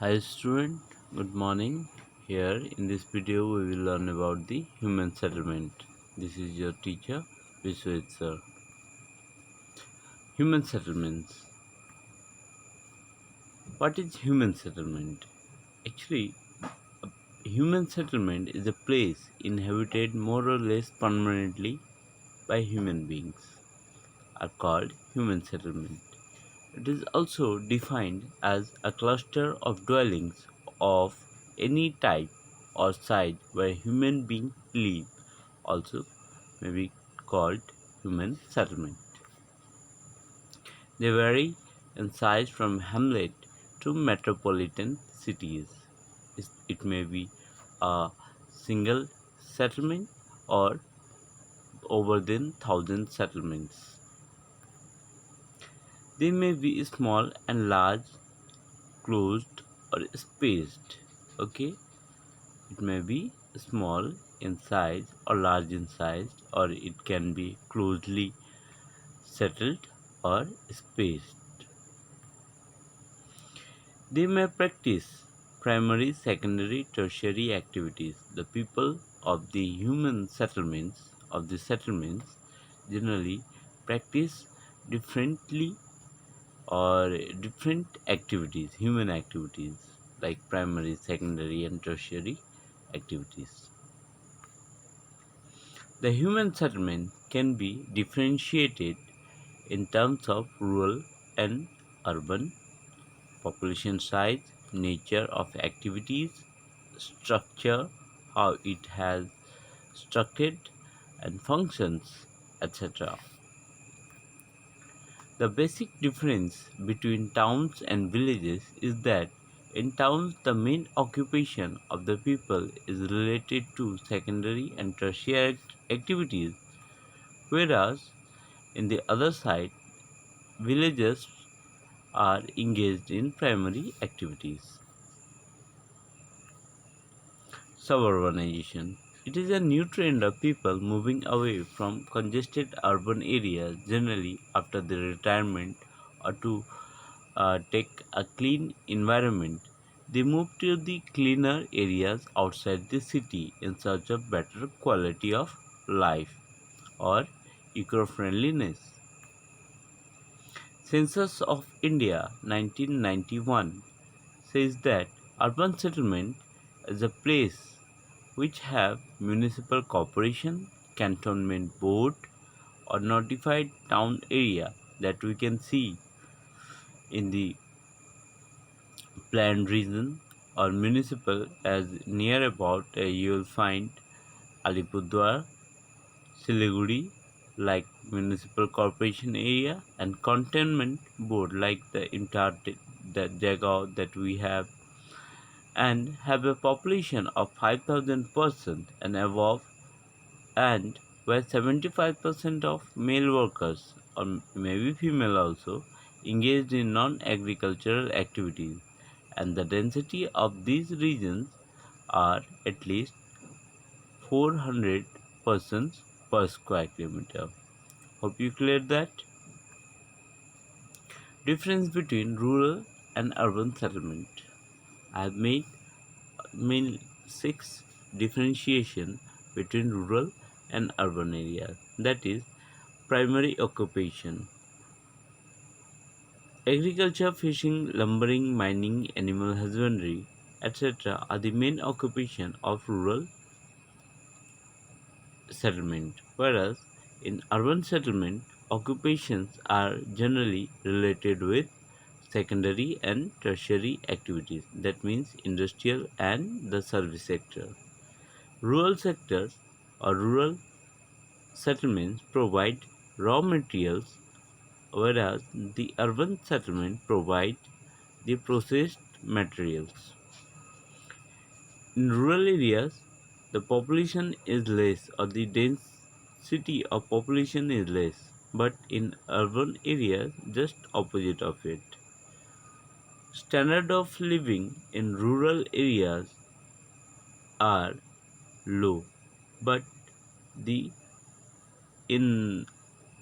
Hi student, good morning. Here in this video we will learn about the human settlement. This is your teacher Vishwet sir. Human settlements. What is human settlement? Actually, a human settlement is a place inhabited more or less permanently by human beings are called human settlement. It is also defined as a cluster of dwellings of any type or size where human beings live, also may be called human settlement. They vary in size from hamlet to metropolitan cities. It may be a single settlement or over than thousand settlements. They may be small and large, closed or spaced. Okay, it may be small in size or large in size, or it can be closely settled or spaced. They may practice primary, secondary, tertiary activities. The people of the human settlements generally practice differently or different activities, human activities like primary, secondary, and tertiary activities. The human settlement can be differentiated in terms of rural and urban, population size, nature of activities, structure, how it has structured and functions, etc. The basic difference between towns and villages is that in towns the main occupation of the people is related to secondary and tertiary activities, whereas in the other side villages are engaged in primary activities. Suburbanization. It is a new trend of people moving away from congested urban areas generally after their retirement or to take a clean environment. They move to the cleaner areas outside the city in search of better quality of life or eco-friendliness. Census of India 1991 says that urban settlement is a place which have municipal corporation, cantonment board or notified town area that we can see in the planned region or municipal as near about you will find Alipurduar, Siliguri like municipal corporation area and cantonment board like the entire the Jagao that we have a population of 5,000 persons and above, and where 75% of male workers or maybe female also engaged in non-agricultural activities, and the density of these regions are at least 400 persons per square kilometer. Hope you cleared that. Difference between rural and urban settlement. I have made main six differentiation between rural and urban areas. That is primary occupation. Agriculture, fishing, lumbering, mining, animal husbandry, etc. are the main occupation of rural settlement, whereas in urban settlement, occupations are generally related with secondary and tertiary activities, that means industrial and the service sector. Rural sectors or rural settlements provide raw materials, whereas the urban settlement provide the processed materials. In rural areas, the population is less or the density of population is less, but in urban areas, just opposite of it. Standard of living in rural areas are low, but the in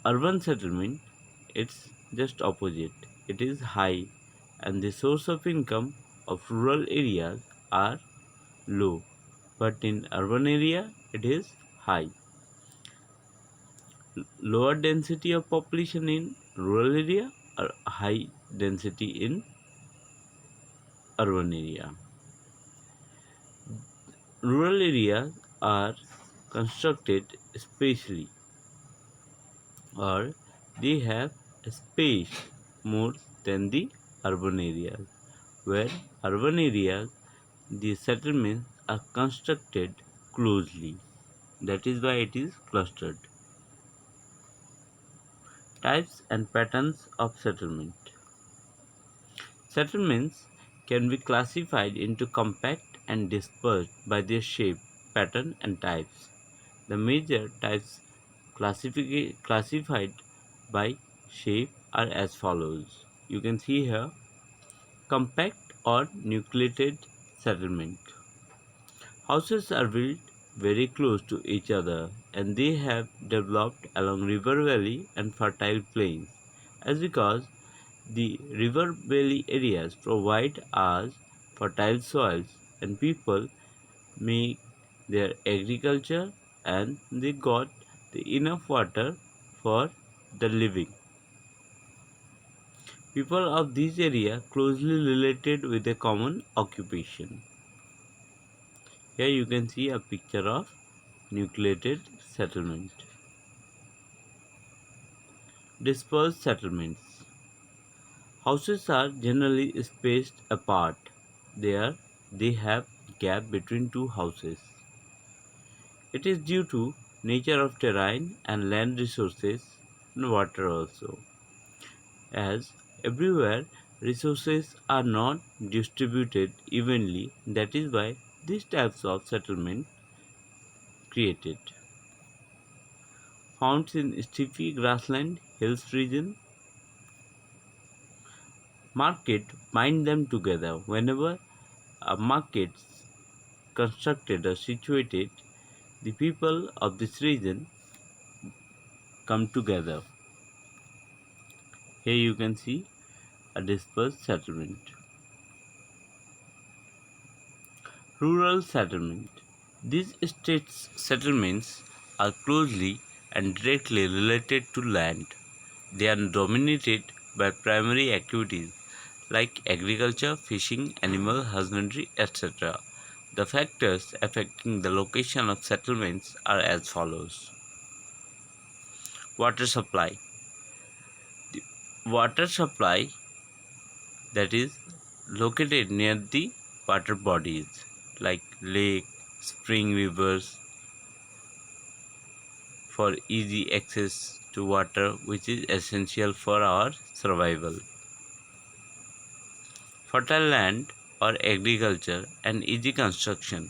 urban settlement it's just opposite. It is high, and the source of income of rural areas are low, but in urban area it is high. Lower density of population in rural area or high density in urban area. Rural areas are constructed spatially, or they have space more than the urban areas, where urban areas the settlements are constructed closely. That is why it is clustered. Types and patterns of settlement. Settlements can be classified into compact and dispersed by their shape, pattern, and types. The major types classified by shape are as follows. You can see here: compact or nucleated settlement. Houses are built very close to each other and they have developed along river valley and fertile plains. As because the river valley areas provide us fertile soils and people make their agriculture and they got the enough water for the living. People of this area closely related with a common occupation. Here you can see a picture of nucleated settlement. Dispersed settlements. Houses are generally spaced apart. There they have gap between two houses. It is due to nature of terrain and land resources and water also. As everywhere resources are not distributed evenly, that is why these types of settlement created. Found in steppe grassland hills region, market bind them together. Whenever a market constructed or situated, the people of this region come together. Here you can see a dispersed settlement. Rural settlement. These states settlements are closely and directly related to land. They are dominated by primary activities like agriculture, fishing, animal husbandry, etc. The factors affecting the location of settlements are as follows. Water supply. The water supply that is located near the water bodies like lake, spring, rivers for easy access to water, which is essential for our survival. Fertile land or agriculture and easy construction.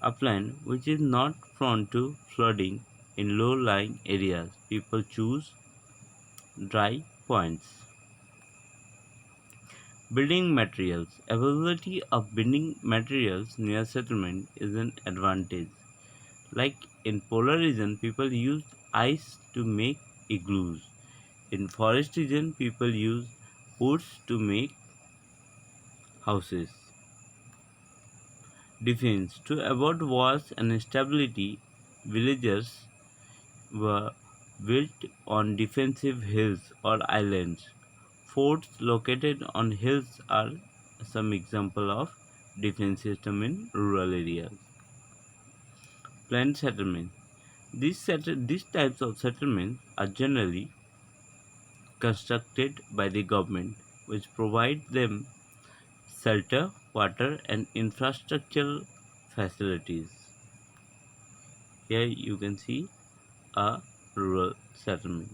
Upland which is not prone to flooding in low-lying areas. People choose dry points. Building materials. Availability of building materials near settlement is an advantage. Like in polar region, people use ice to make igloos. In forest region, people use woods to make houses. Defense. To avoid wars and instability, villages were built on defensive hills or islands. Forts located on hills are some example of defense system in rural areas. Planned settlement. These types of settlements are generally constructed by the government, which provide them shelter, water, and infrastructural facilities. Here you can see a rural settlement.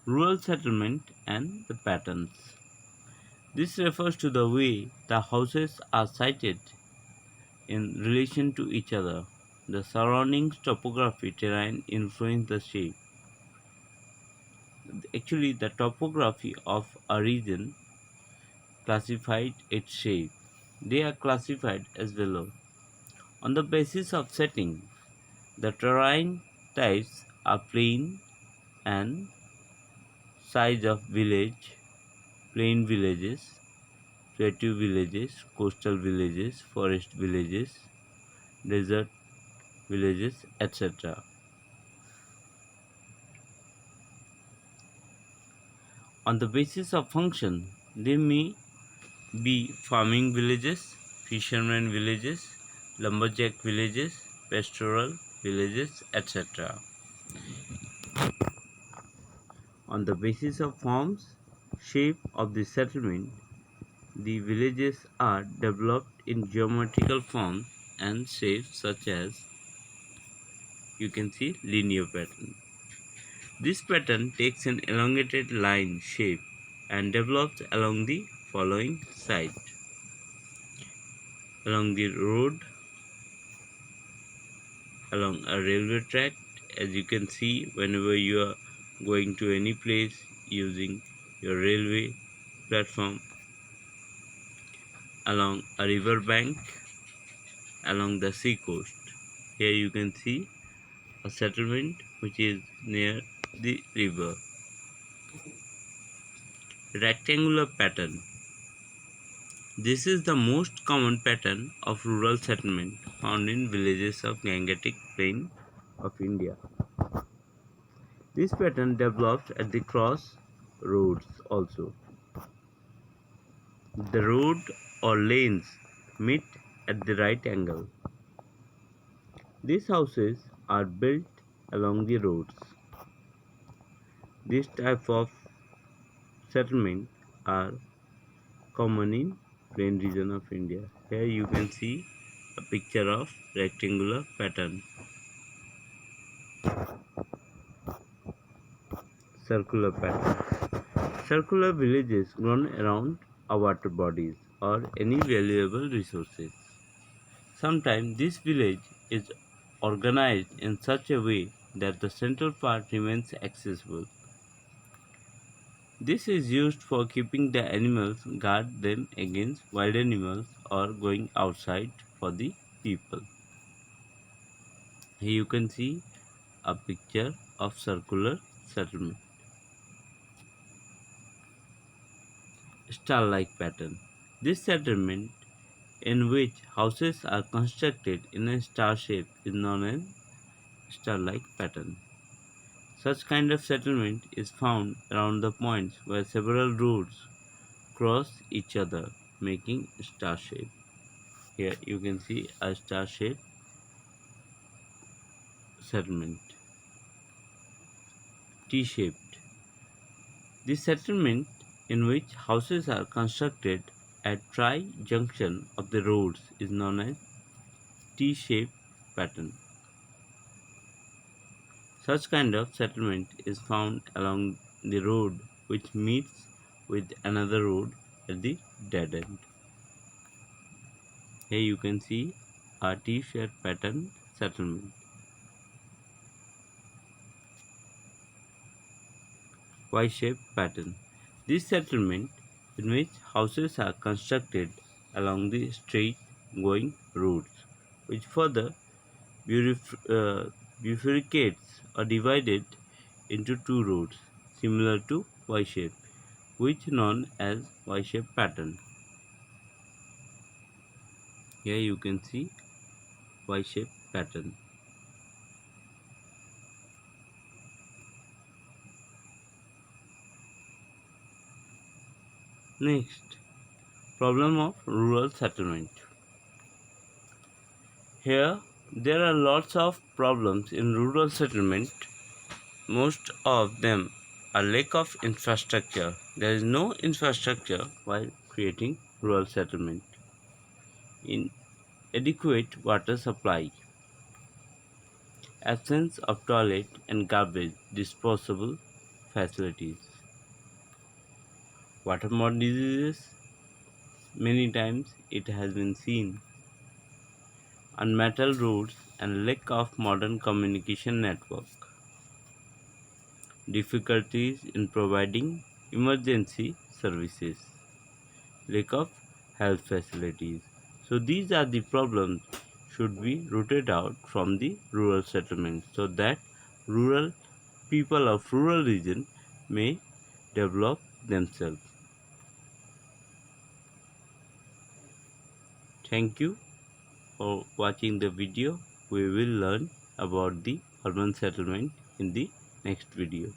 Rural settlement and the patterns. This refers to the way the houses are sited in relation to each other. The surrounding topography terrain influence the shape. Actually, the topography of a region classified its shape. They are classified as below. On the basis of setting, the terrain types are plain and size of village, plain villages, plateau villages, coastal villages, forest villages, desert villages, etc. On the basis of function, they may be farming villages, fishermen villages, lumberjack villages, pastoral villages, etc. On the basis of forms, shape of the settlement, the villages are developed in geometrical forms and shapes such as you can see linear pattern. This pattern takes an elongated line shape and develops along the following side. Along the road, along a railway track, as you can see whenever you are going to any place using your railway platform, along a river bank, along the sea coast. Here you can see a settlement which is near the river. Rectangular pattern. This is the most common pattern of rural settlement found in villages of Gangetic Plain of India. This pattern develops at the cross roads also. The road or lanes meet at the right angle. These houses are built along the roads. This type of settlement are common in plain region of India. Here you can see a picture of rectangular pattern. Circular pattern. Circular villages grown around a water bodies or any valuable resources. Sometimes this village is organized in such a way that the central part remains accessible. This is used for keeping the animals, guard them against wild animals or going outside for the people. Here you can see a picture of circular settlement. Star-like pattern. This settlement in which houses are constructed in a star shape is known as star-like pattern. Such kind of settlement is found around the points where several roads cross each other, making star shape. Here you can see a star shaped settlement. T-shaped. This settlement in which houses are constructed at tri-junction of the roads is known as T-shaped pattern. Such kind of settlement is found along the road which meets with another road at the dead end. Here you can see a T-shaped pattern settlement. Y-shaped pattern. This settlement in which houses are constructed along the straight going roads which further bifurcates or divided into two roads similar to Y-shape, which known as Y-shape pattern. Here you can see Y-shape pattern. Next, problem of rural settlement. Here there are lots of problems in rural settlement. Most of them are lack of infrastructure. There is no infrastructure while creating rural settlement. Inadequate water supply, absence of toilet and garbage disposable facilities, waterborne diseases, many times it has been seen, unmetalled roads and lack of modern communication network, difficulties in providing emergency services, lack of health facilities. So these are the problems should be rooted out from the rural settlement so that rural people of rural region may develop themselves. Thank you for watching the video. We will learn about the urban settlement in the next video.